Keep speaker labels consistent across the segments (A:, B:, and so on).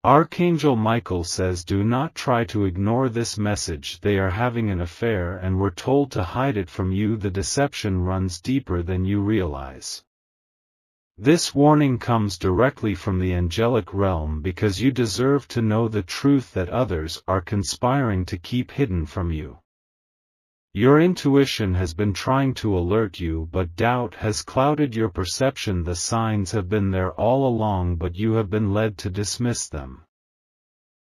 A: Archangel Michael says do not try to ignore this message. They are having an affair and we're told to hide it from you. The deception runs deeper than you realize. This warning comes directly from the angelic realm because you deserve to know the truth that others are conspiring to keep hidden from you. Your intuition has been trying to alert you, but doubt has clouded your perception. The signs have been there all along, but you have been led to dismiss them.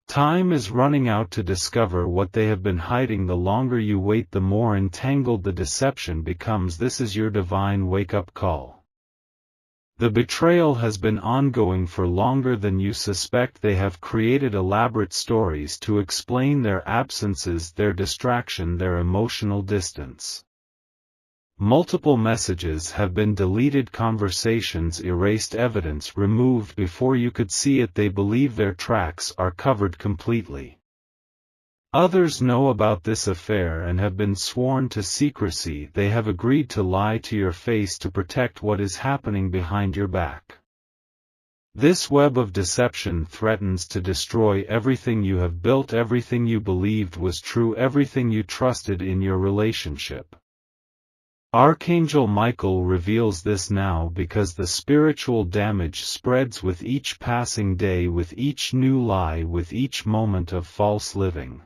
A: Time is running out to discover what they have been hiding. The longer you wait, the more entangled the deception becomes. This is your divine wake-up call. The betrayal has been ongoing for longer than you suspect. They have created elaborate stories to explain their absences, their distraction, their emotional distance. Multiple messages have been deleted, conversations erased, evidence removed before you could see it. They believe their tracks are covered completely. Others know about this affair and have been sworn to secrecy. They have agreed to lie to your face to protect what is happening behind your back. This web of deception threatens to destroy everything you have built, everything you believed was true, everything you trusted in your relationship. Archangel Michael reveals this now because the spiritual damage spreads with each passing day, with each new lie, with each moment of false living.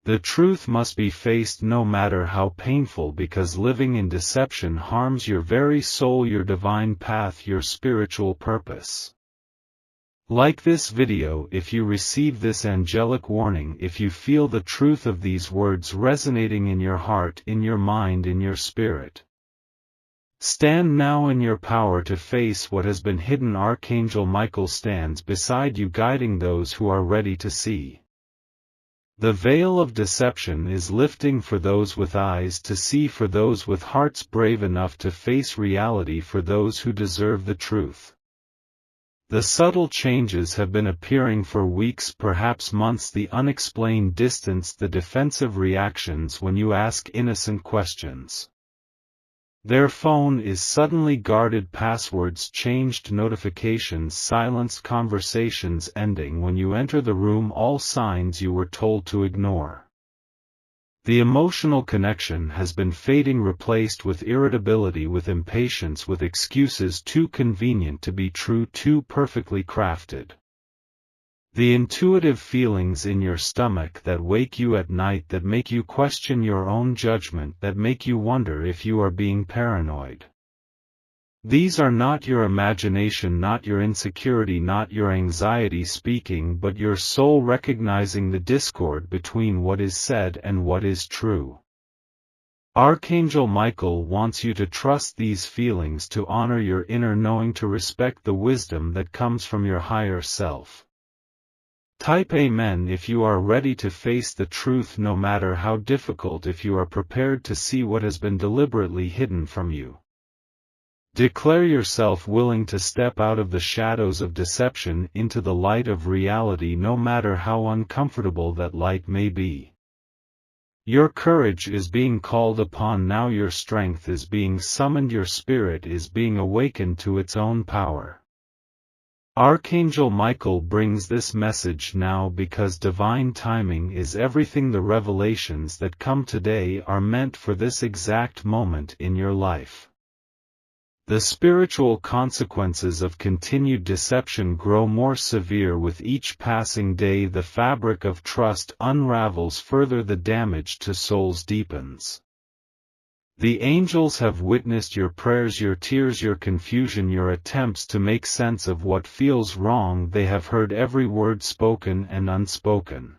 A: The truth must be faced no matter how painful, because living in deception harms your very soul, your divine path, your spiritual purpose. Like this video if you receive this angelic warning, if you feel the truth of these words resonating in your heart, in your mind, in your spirit. Stand now in your power to face what has been hidden. Archangel Michael stands beside you, guiding those who are ready to see. The veil of deception is lifting for those with eyes to see, for those with hearts brave enough to face reality, for those who deserve the truth. The subtle changes have been appearing for weeks, perhaps months. The unexplained distance, the defensive reactions when you ask innocent questions. Their phone is suddenly guarded, passwords changed, notifications silenced, conversations ending when you enter the room, all signs you were told to ignore. The emotional connection has been fading, replaced with irritability, with impatience, with excuses too convenient to be true, too perfectly crafted. The intuitive feelings in your stomach that wake you at night, that make you question your own judgment, that make you wonder if you are being paranoid. These are not your imagination, not your insecurity, not your anxiety speaking, but your soul recognizing the discord between what is said and what is true. Archangel Michael wants you to trust these feelings, to honor your inner knowing, to respect the wisdom that comes from your higher self. Type Amen if you are ready to face the truth, no matter how difficult, if you are prepared to see what has been deliberately hidden from you. Declare yourself willing to step out of the shadows of deception into the light of reality, no matter how uncomfortable that light may be. Your courage is being called upon now, your strength is being summoned, your spirit is being awakened to its own power. Archangel Michael brings this message now because divine timing is everything. The revelations that come today are meant for this exact moment in your life. The spiritual consequences of continued deception grow more severe with each passing day. The fabric of trust unravels further, the damage to souls deepens. The angels have witnessed your prayers, your tears, your confusion, your attempts to make sense of what feels wrong. They have heard every word spoken and unspoken.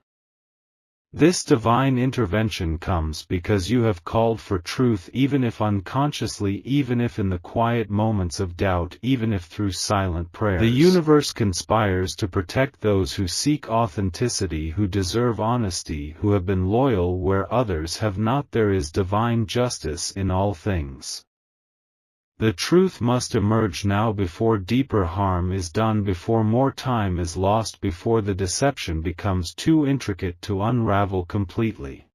A: This divine intervention comes because you have called for truth, even if unconsciously, even if in the quiet moments of doubt, even if through silent prayers. The universe conspires to protect those who seek authenticity, who deserve honesty, who have been loyal where others have not. There is divine justice in all things. The truth must emerge now before deeper harm is done, before more time is lost, before the deception becomes too intricate to unravel completely.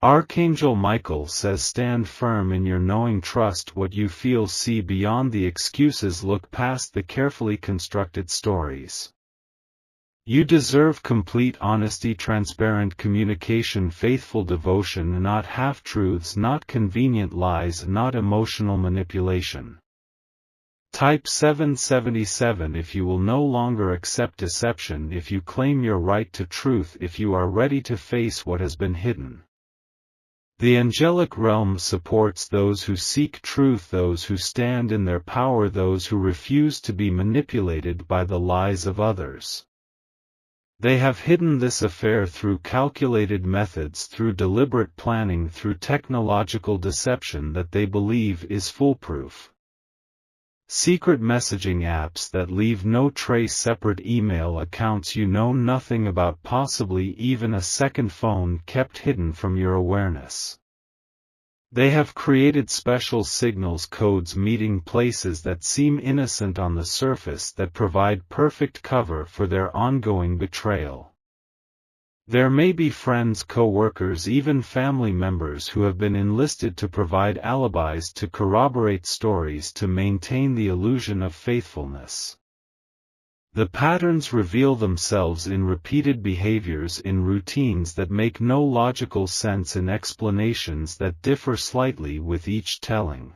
A: Archangel Michael says stand firm in your knowing, trust what you feel, see beyond the excuses, look past the carefully constructed stories. You deserve complete honesty, transparent communication, faithful devotion, not half-truths, not convenient lies, not emotional manipulation. Type 777 if you will no longer accept deception, if you claim your right to truth, if you are ready to face what has been hidden. The angelic realm supports those who seek truth, those who stand in their power, those who refuse to be manipulated by the lies of others. They have hidden this affair through calculated methods, through deliberate planning, through technological deception that they believe is foolproof. Secret messaging apps that leave no trace, separate email accounts you know nothing about, possibly even a second phone kept hidden from your awareness. They have created special signals, codes, meeting places that seem innocent on the surface, that provide perfect cover for their ongoing betrayal. There may be friends, co-workers, even family members who have been enlisted to provide alibis, to corroborate stories, to maintain the illusion of faithfulness. The patterns reveal themselves in repeated behaviors, in routines that make no logical sense, in explanations that differ slightly with each telling.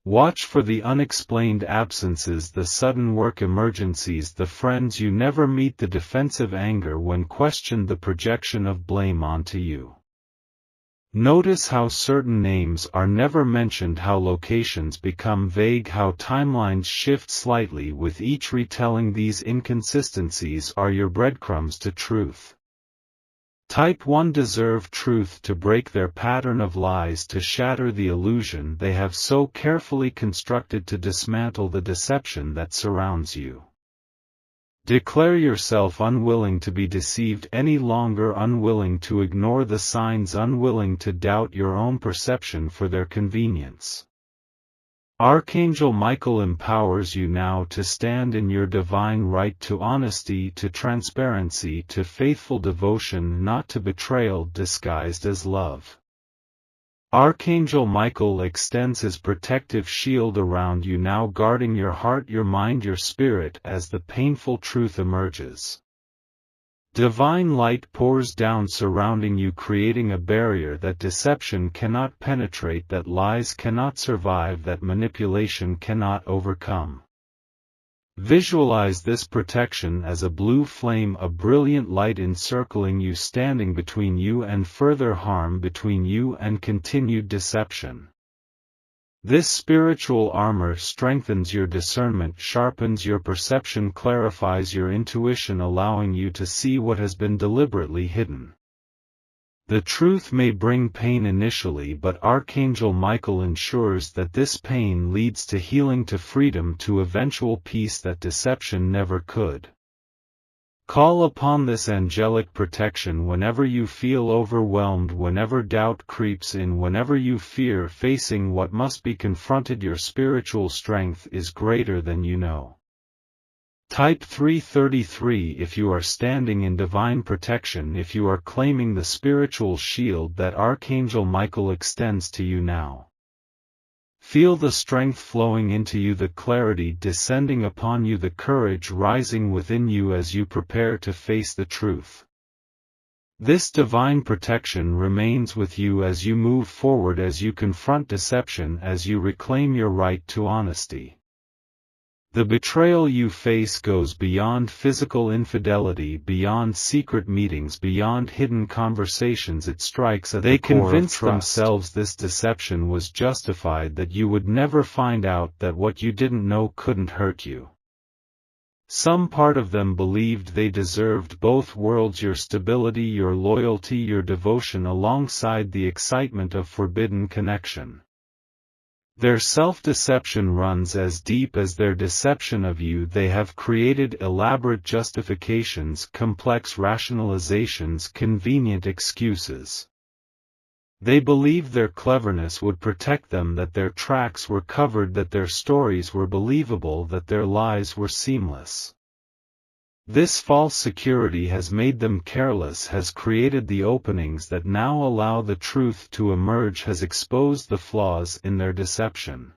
A: Watch for the unexplained absences, the sudden work emergencies, the friends you never meet, the defensive anger when questioned, the projection of blame onto you. Notice how certain names are never mentioned, how locations become vague, how timelines shift slightly with each retelling. These inconsistencies are your breadcrumbs to truth. Type 1 deserve truth to break their pattern of lies, to shatter the illusion they have so carefully constructed, to dismantle the deception that surrounds you. Declare yourself unwilling to be deceived any longer, unwilling to ignore the signs, unwilling to doubt your own perception for their convenience. Archangel Michael empowers you now to stand in your divine right to honesty, to transparency, to faithful devotion, not to betrayal disguised as love. Archangel Michael extends his protective shield around you now, guarding your heart, your mind, your spirit as the painful truth emerges. Divine light pours down surrounding you, creating a barrier that deception cannot penetrate, that lies cannot survive, that manipulation cannot overcome. Visualize this protection as a blue flame, a brilliant light encircling you, standing between you and further harm, between you and continued deception. This spiritual armor strengthens your discernment, sharpens your perception, clarifies your intuition, allowing you to see what has been deliberately hidden. The truth may bring pain initially, but Archangel Michael ensures that this pain leads to healing, to freedom, to eventual peace that deception never could. Call upon this angelic protection whenever you feel overwhelmed, whenever doubt creeps in, whenever you fear facing what must be confronted. Your spiritual strength is greater than you know. Type 333 if you are standing in divine protection, if you are claiming the spiritual shield that Archangel Michael extends to you now. Feel the strength flowing into you, the clarity descending upon you, the courage rising within you as you prepare to face the truth. This divine protection remains with you as you move forward, as you confront deception, as you reclaim your right to honesty. The betrayal you face goes beyond physical infidelity, beyond secret meetings, beyond hidden conversations. It strikes at the core of trust. They convinced themselves this deception was justified, that you would never find out, that what you didn't know couldn't hurt you. Some part of them believed they deserved both worlds, your stability, your loyalty, your devotion, alongside the excitement of forbidden connection. Their self-deception runs as deep as their deception of you. They have created elaborate justifications, complex rationalizations, convenient excuses. They believed their cleverness would protect them, that their tracks were covered, that their stories were believable, that their lies were seamless. This false security has made them careless, has created the openings that now allow the truth to emerge, has exposed the flaws in their deception.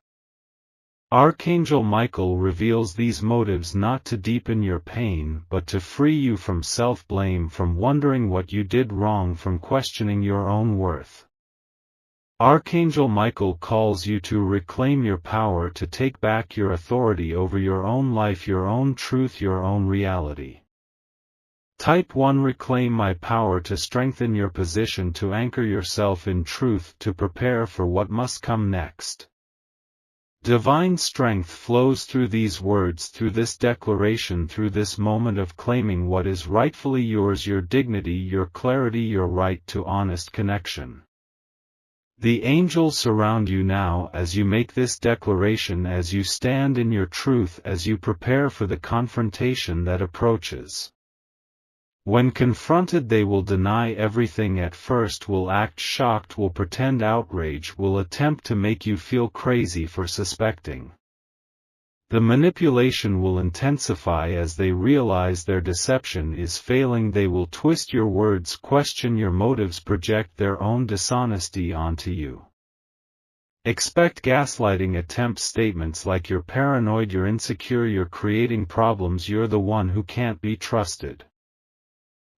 A: Archangel Michael reveals these motives not to deepen your pain but to free you from self-blame, from wondering what you did wrong, from questioning your own worth. Archangel Michael calls you to reclaim your power, to take back your authority over your own life, your own truth, your own reality. Type 1. Reclaim my power, to strengthen your position, to anchor yourself in truth, to prepare for what must come next. Divine strength flows through these words, through this declaration, through this moment of claiming what is rightfully yours, your dignity, your clarity, your right to honest connection. The angels surround you now as you make this declaration, as you stand in your truth, as you prepare for the confrontation that approaches. When confronted, they will deny everything at first, will act shocked, will pretend outrage, will attempt to make you feel crazy for suspecting. The manipulation will intensify as they realize their deception is failing. They will twist your words, question your motives, project their own dishonesty onto you. Expect gaslighting attempts, statements like you're paranoid, you're insecure, you're creating problems, you're the one who can't be trusted.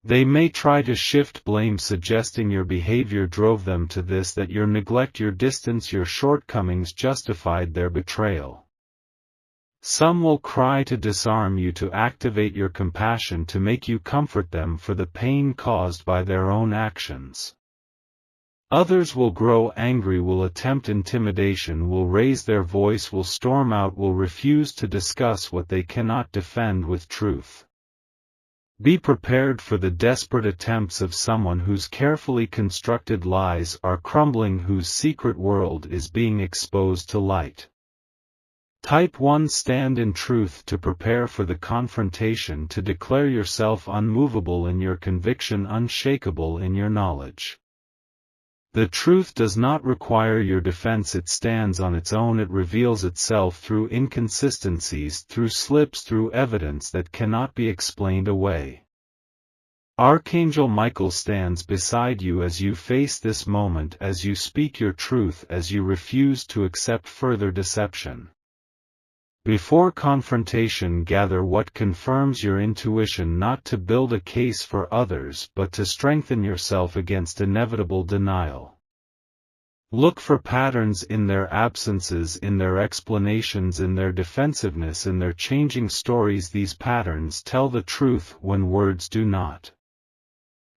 A: They may try to shift blame, suggesting your behavior drove them to this, that your neglect, your distance, your shortcomings justified their betrayal. Some will cry to disarm you, to activate your compassion, to make you comfort them for the pain caused by their own actions. Others will grow angry, will attempt intimidation, will raise their voice, will storm out, will refuse to discuss what they cannot defend with truth. Be prepared for the desperate attempts of someone whose carefully constructed lies are crumbling, whose secret world is being exposed to light. Type 1. Stand in truth, to prepare for the confrontation, to declare yourself unmovable in your conviction, unshakable in your knowledge. The truth does not require your defense, it stands on its own, it reveals itself through inconsistencies, through slips, through evidence that cannot be explained away. Archangel Michael stands beside you as you face this moment, as you speak your truth, as you refuse to accept further deception. Before confrontation, gather what confirms your intuition, not to build a case for others but to strengthen yourself against inevitable denial. Look for patterns in their absences, in their explanations, in their defensiveness, in their changing stories. These patterns tell the truth when words do not.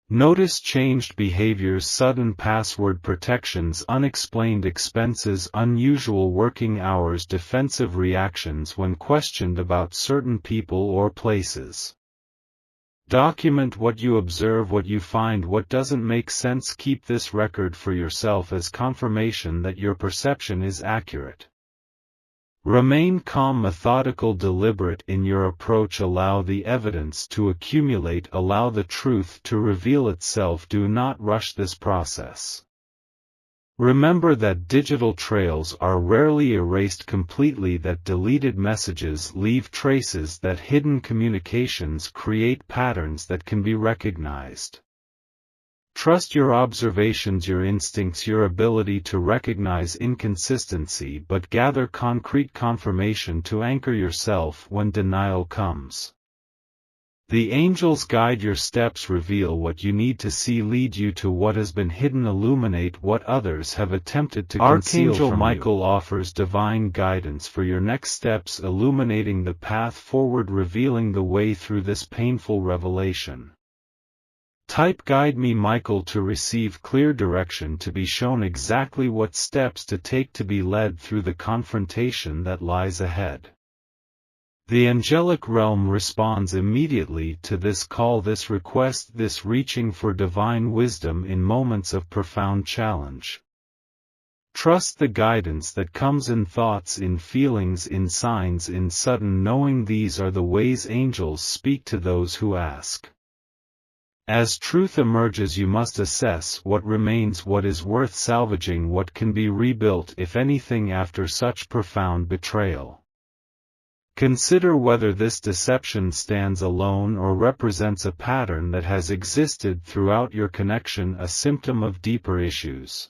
A: Notice changed behaviors, sudden password protections, unexplained expenses, unusual working hours, defensive reactions when questioned about certain people or places. Document what you observe, what you find, what doesn't make sense. Keep this record for yourself as confirmation that your perception is accurate. Remain calm, methodical, deliberate in your approach. Allow the evidence to accumulate, allow the truth to reveal itself. Do not rush this process. Remember that digital trails are rarely erased completely, that deleted messages leave traces, that hidden communications create patterns that can be recognized. Trust your observations, your instincts, your ability to recognize inconsistency, but gather concrete confirmation to anchor yourself when denial comes. The angels guide your steps, reveal what you need to see, lead you to what has been hidden, illuminate what others have attempted to conceal. Archangel Michael offers divine guidance for your next steps, illuminating the path forward, revealing the way through this painful revelation. Type "Guide me, Michael," to receive clear direction, to be shown exactly what steps to take, to be led through the confrontation that lies ahead. The angelic realm responds immediately to this call, this request, this reaching for divine wisdom in moments of profound challenge. Trust the guidance that comes in thoughts, in feelings, in signs, in sudden knowing. These are the ways angels speak to those who ask. As truth emerges, you must assess what remains, what is worth salvaging, what can be rebuilt, if anything, after such profound betrayal. Consider whether this deception stands alone or represents a pattern that has existed throughout your connection, a symptom of deeper issues.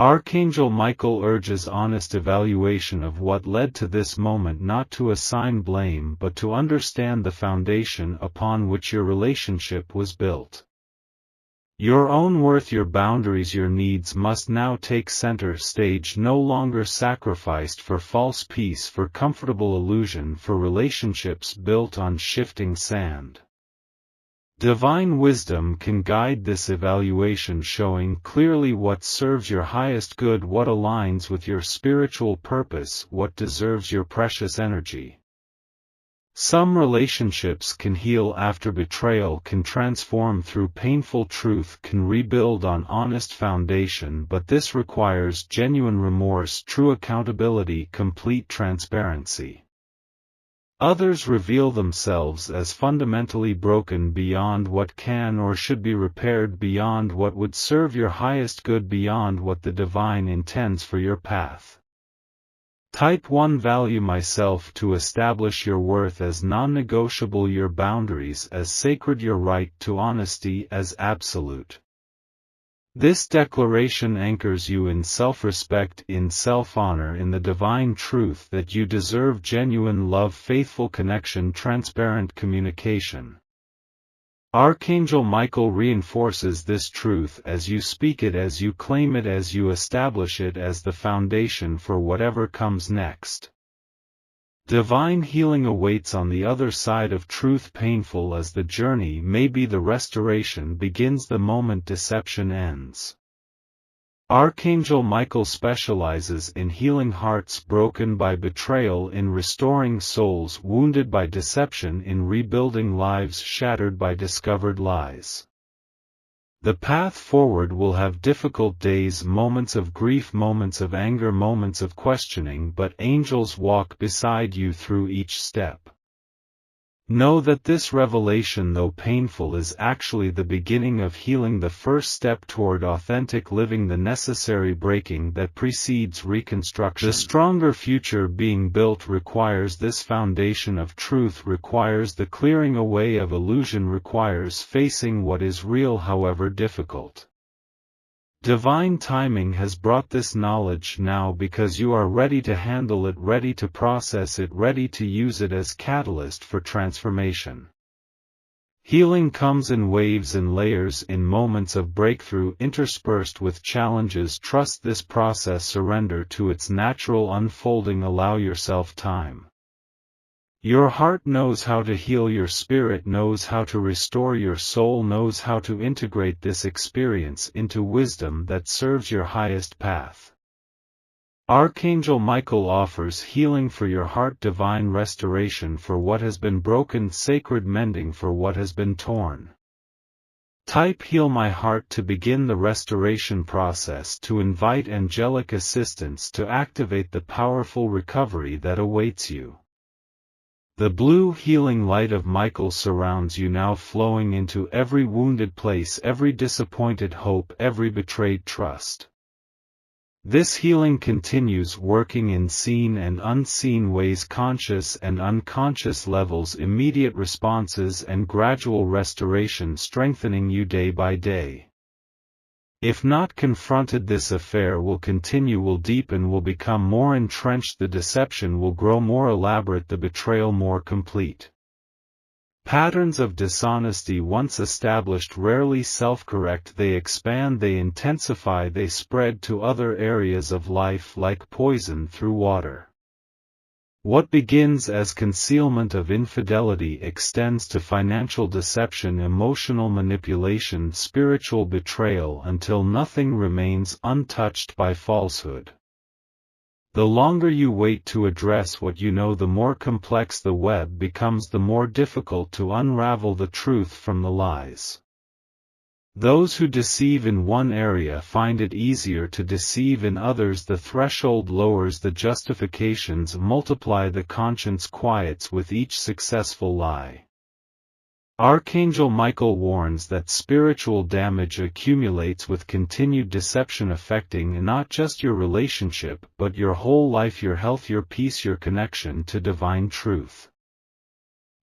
A: Archangel Michael urges honest evaluation of what led to this moment, not to assign blame but to understand the foundation upon which your relationship was built. Your own worth, your boundaries, your needs must now take center stage, no longer sacrificed for false peace, for comfortable illusion, for relationships built on shifting sand. Divine wisdom can guide this evaluation, showing clearly what serves your highest good, what aligns with your spiritual purpose, what deserves your precious energy. Some relationships can heal after betrayal, can transform through painful truth, can rebuild on honest foundation, but this requires genuine remorse, true accountability, complete transparency. Others reveal themselves as fundamentally broken beyond what can or should be repaired, beyond what would serve your highest good, beyond what the divine intends for your path. Type 1. Value myself. To establish your worth as non-negotiable, your boundaries as sacred, your right to honesty as absolute. This declaration anchors you in self-respect, in self-honor, in the divine truth that you deserve genuine love, faithful connection, transparent communication. Archangel Michael reinforces this truth as you speak it, as you claim it, as you establish it as the foundation for whatever comes next. Divine healing awaits on the other side of truth. Painful as the journey may be, the restoration begins the moment deception ends. Archangel Michael specializes in healing hearts broken by betrayal, in restoring souls wounded by deception, in rebuilding lives shattered by discovered lies. The path forward will have difficult days, moments of grief, moments of anger, moments of questioning, but angels walk beside you through each step. Know that this revelation, though painful, is actually the beginning of healing, the first step toward authentic living, the necessary breaking that precedes reconstruction. The stronger future being built requires this foundation of truth, requires the clearing away of illusion, requires facing what is real, however difficult. Divine timing has brought this knowledge now because you are ready to handle it, ready to process it, ready to use it as catalyst for transformation. Healing comes in waves and layers, in moments of breakthrough interspersed with challenges. Trust this process, surrender to its natural unfolding, allow yourself time. Your heart knows how to heal, your spirit knows how to restore, your soul knows how to integrate this experience into wisdom that serves your highest path. Archangel Michael offers healing for your heart, divine restoration for what has been broken, sacred mending for what has been torn. Type "Heal my heart" to begin the restoration process, to invite angelic assistance to activate the powerful recovery that awaits you. The blue healing light of Michael surrounds you now, flowing into every wounded place, every disappointed hope, every betrayed trust. This healing continues, working in seen and unseen ways, conscious and unconscious levels, immediate responses and gradual restoration, strengthening you day by day. If not confronted, this affair will continue, will deepen, will become more entrenched, the deception will grow more elaborate, the betrayal more complete. Patterns of dishonesty once established rarely self-correct, they expand, they intensify, they spread to other areas of life like poison through water. What begins as concealment of infidelity extends to financial deception, emotional manipulation, spiritual betrayal, until nothing remains untouched by falsehood. The longer you wait to address what you know, the more complex the web becomes, the more difficult to unravel the truth from the lies. Those who deceive in one area find it easier to deceive in others. The threshold lowers, the justifications multiply, the conscience quiets with each successful lie. Archangel Michael warns that spiritual damage accumulates with continued deception, affecting not just your relationship but your whole life, your health, your peace, your connection to divine truth.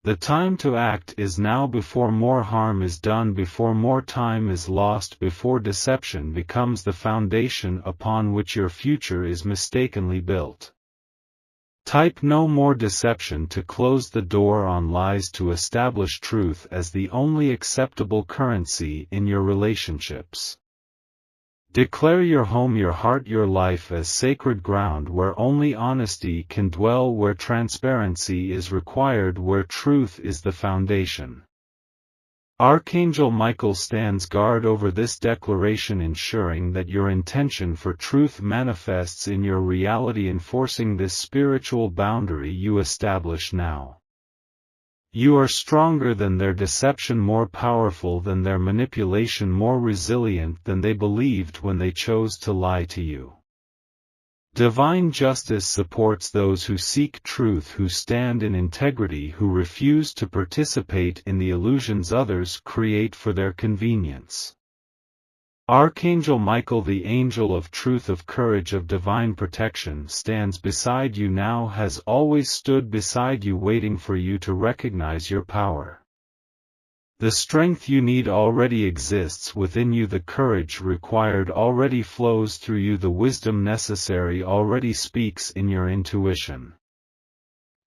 A: The time to act is now before more harm is done, before more time is lost, before deception becomes the foundation upon which your future is mistakenly built. Type no more deception to close the door on lies, to establish truth as the only acceptable currency in your relationships. Declare your home, your heart, your life as sacred ground where only honesty can dwell, where transparency is required, where truth is the foundation. Archangel Michael stands guard over this declaration, ensuring that your intention for truth manifests in your reality, enforcing this spiritual boundary you establish now. You are stronger than their deception, more powerful than their manipulation, more resilient than they believed when they chose to lie to you. Divine justice supports those who seek truth, who stand in integrity, who refuse to participate in the illusions others create for their convenience. Archangel Michael, the angel of truth, of courage, of divine protection, stands beside you now, has always stood beside you, waiting for you to recognize your power. The strength you need already exists within you, the courage required already flows through you, the wisdom necessary already speaks in your intuition.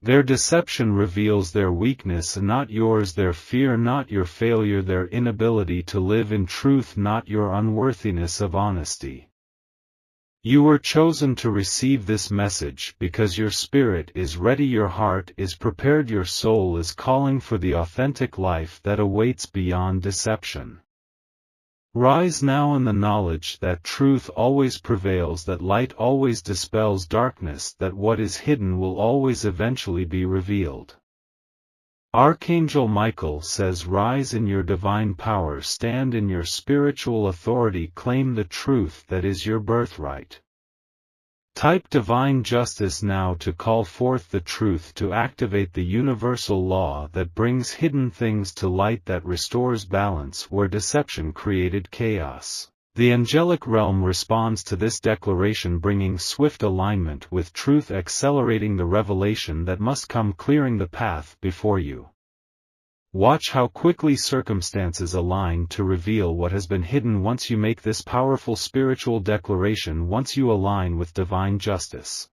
A: Their deception reveals their weakness, not yours, their fear, not your failure, their inability to live in truth, not your unworthiness of honesty. You were chosen to receive this message because your spirit is ready, your heart is prepared, your soul is calling for the authentic life that awaits beyond deception. Rise now in the knowledge that truth always prevails, that light always dispels darkness, that what is hidden will always eventually be revealed. Archangel Michael says, rise in your divine power, stand in your spiritual authority, claim the truth that is your birthright. Type divine justice now to call forth the truth, to activate the universal law that brings hidden things to light, that restores balance where deception created chaos. The angelic realm responds to this declaration, bringing swift alignment with truth, accelerating the revelation that must come, clearing the path before you. Watch how quickly circumstances align to reveal what has been hidden once you make this powerful spiritual declaration, once you align with divine justice.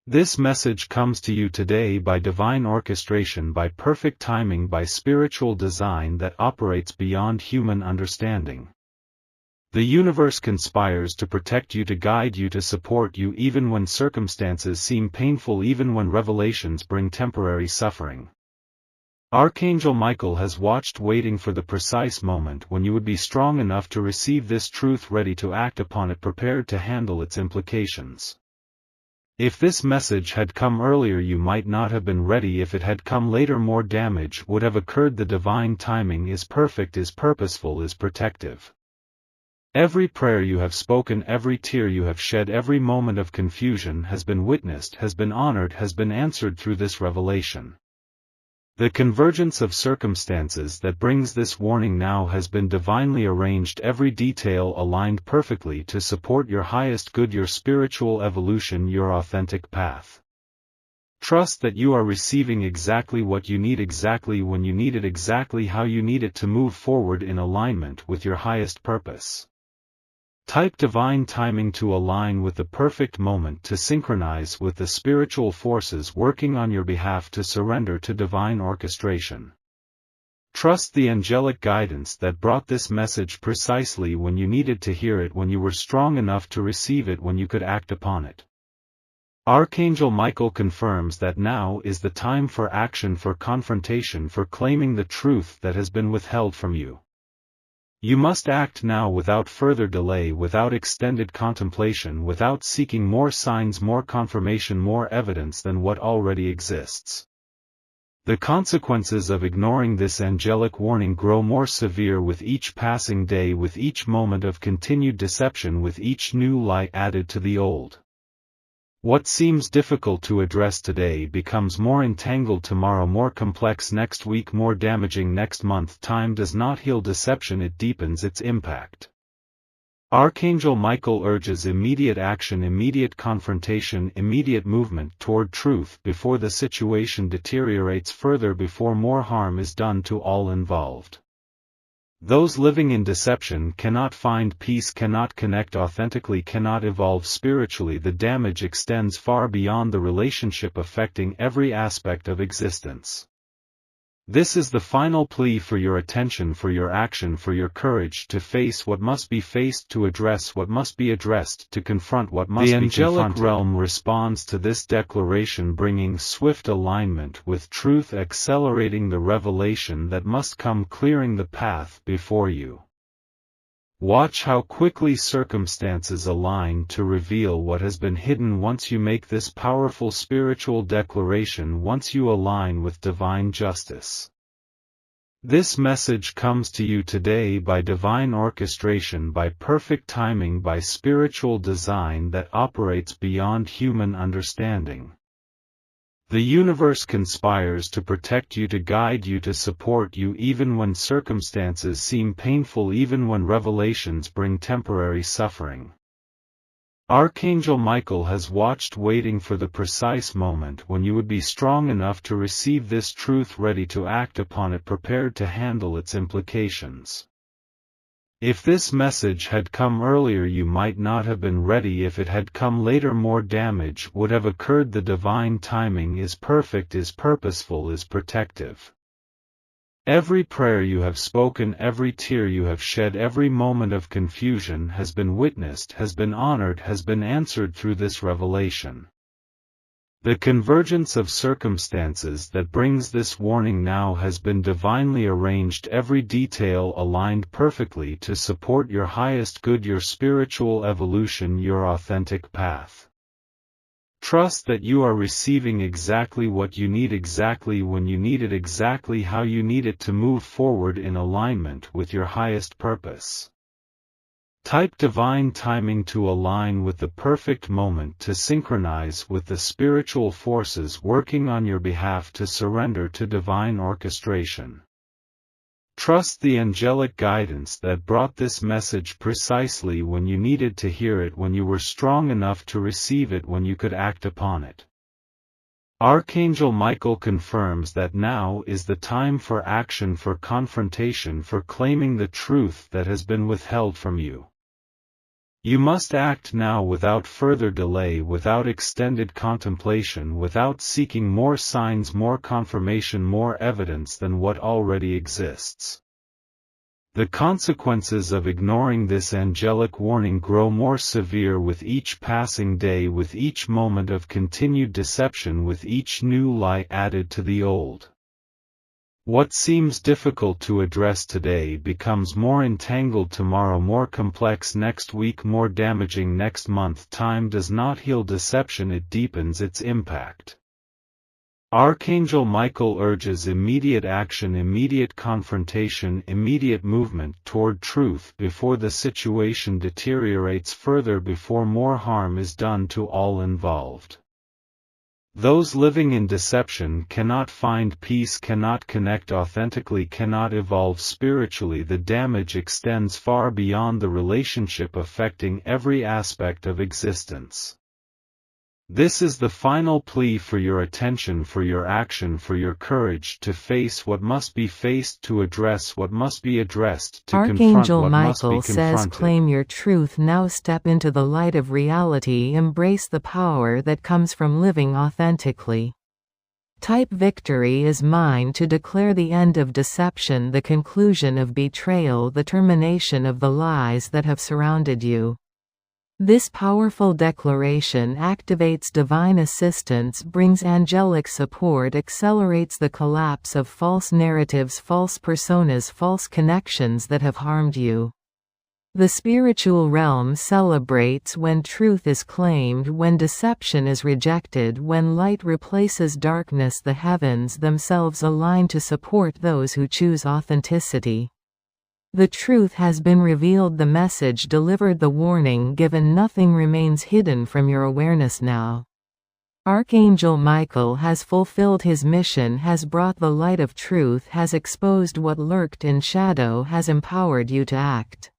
A: This message comes to you today by divine orchestration, by perfect timing, by spiritual design that operates beyond human understanding. The universe conspires to protect you, to guide you, to support you, even when circumstances seem painful, even when revelations bring temporary suffering. Archangel Michael has watched, waiting for the precise moment when you would be strong enough to receive this truth, ready to act upon it, prepared to handle its implications. If this message had come earlier, you might not have been ready. If it had come later, more damage would have occurred. The divine timing is perfect, is purposeful, is protective. Every prayer you have spoken, every tear you have shed, every moment of confusion has been witnessed, has been honored, has been answered through this revelation. The convergence of circumstances that brings this warning now has been divinely arranged, every detail aligned perfectly to support your highest good, your spiritual evolution, your authentic path. Trust that you are receiving exactly what you need, exactly when you need it, exactly how you need it to move forward in alignment with your highest purpose. Type divine timing to align with the perfect moment, to synchronize with the spiritual forces working on your behalf, to surrender to divine orchestration. Trust the angelic guidance that brought this message precisely when you needed to hear it, when you were strong enough to receive it, when you could act upon it. Archangel Michael confirms that now is the time for action, for confrontation, for claiming the truth that has been withheld from you. You must act now without further delay, without extended contemplation, without seeking more signs, more confirmation, more evidence than what already exists. The consequences of ignoring this angelic warning grow more severe with each passing day, with each moment of continued deception, with each new lie added to the old. What seems difficult to address today becomes more entangled tomorrow, more complex next week, more damaging next month. Time does not heal deception, it deepens its impact. Archangel Michael urges immediate action, immediate confrontation, immediate movement toward truth before the situation deteriorates further, before more harm is done to all involved. Those living in deception cannot find peace, cannot connect authentically, cannot evolve spiritually. The damage extends far beyond the relationship, affecting every aspect of existence. This is the final plea for your attention, for your action, for your courage to face what must be faced, to address what must be addressed, to confront what must be confronted. The angelic realm responds to this declaration, bringing swift alignment with truth, accelerating the revelation that must come, clearing the path before you. Watch how quickly circumstances align to reveal what has been hidden once you make this powerful spiritual declaration, once you align with divine justice. This message comes to you today by divine orchestration, by perfect timing, by spiritual design that operates beyond human understanding. The universe conspires to protect you, to guide you, to support you, even when circumstances seem painful, even when revelations bring temporary suffering. Archangel Michael has watched, waiting for the precise moment when you would be strong enough to receive this truth, ready to act upon it, prepared to handle its implications. If this message had come earlier, you might not have been ready. If it had come later, more damage would have occurred. The divine timing is perfect, is purposeful, is protective. Every prayer you have spoken, every tear you have shed, every moment of confusion has been witnessed, has been honored, has been answered through this revelation. The convergence of circumstances that brings this warning now has been divinely arranged, every detail aligned perfectly to support your highest good, your spiritual evolution, your authentic path. Trust that you are receiving exactly what you need, exactly when you need it, exactly how you need it to move forward in alignment with your highest purpose. Type divine timing to align with the perfect moment, to synchronize with the spiritual forces working on your behalf, to surrender to divine orchestration. Trust the angelic guidance that brought this message precisely when you needed to hear it, when you were strong enough to receive it, when you could act upon it. Archangel Michael confirms that now is the time for action, for confrontation, for claiming the truth that has been withheld from you. You must act now, without further delay, without extended contemplation, without seeking more signs, more confirmation, more evidence than what already exists. The consequences of ignoring this angelic warning grow more severe with each passing day, with each moment of continued deception, with each new lie added to the old. What seems difficult to address today becomes more entangled tomorrow, more complex next week, more damaging next month. Time does not heal deception, it deepens its impact. Archangel Michael urges immediate action, immediate confrontation, immediate movement toward truth before the situation deteriorates further, before more harm is done to all involved. Those living in deception cannot find peace, cannot connect authentically, cannot evolve spiritually. The damage extends far beyond the relationship, affecting every aspect of existence. This is the final plea for your attention, for your action, for your courage to face what must be faced, to address what must be addressed, to confront what must be confronted. Archangel Michael says, claim your truth now, step into the light of reality, embrace the power that comes from living authentically. Type victory is mine to declare the end of deception, the conclusion of betrayal, the termination of the lies that have surrounded you. This powerful declaration activates divine assistance, brings angelic support, accelerates the collapse of false narratives, false personas, false connections that have harmed you. The spiritual realm celebrates when truth is claimed, when deception is rejected, when light replaces darkness. The heavens themselves align to support those who choose authenticity. The truth has been revealed, the message delivered, the warning given. Nothing remains hidden from your awareness now. Archangel Michael has fulfilled his mission, has brought the light of truth, has exposed what lurked in shadow, has empowered you to act.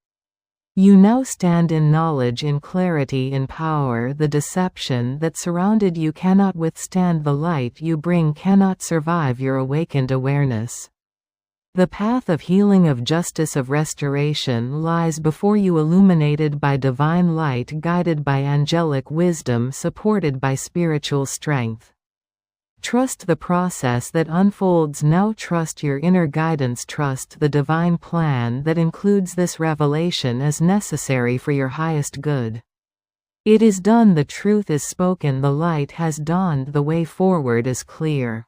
B: You now stand in knowledge, in clarity, in power. The deception that surrounded you cannot withstand the light you bring, cannot survive your awakened awareness. The path of healing, of justice, of restoration lies before you, illuminated by divine light, guided by angelic wisdom, supported by spiritual strength. Trust the process that unfolds now. Trust your inner guidance. Trust the divine plan that includes this revelation as necessary for your highest good. It is done. The truth is spoken. The light has dawned. The way forward is clear.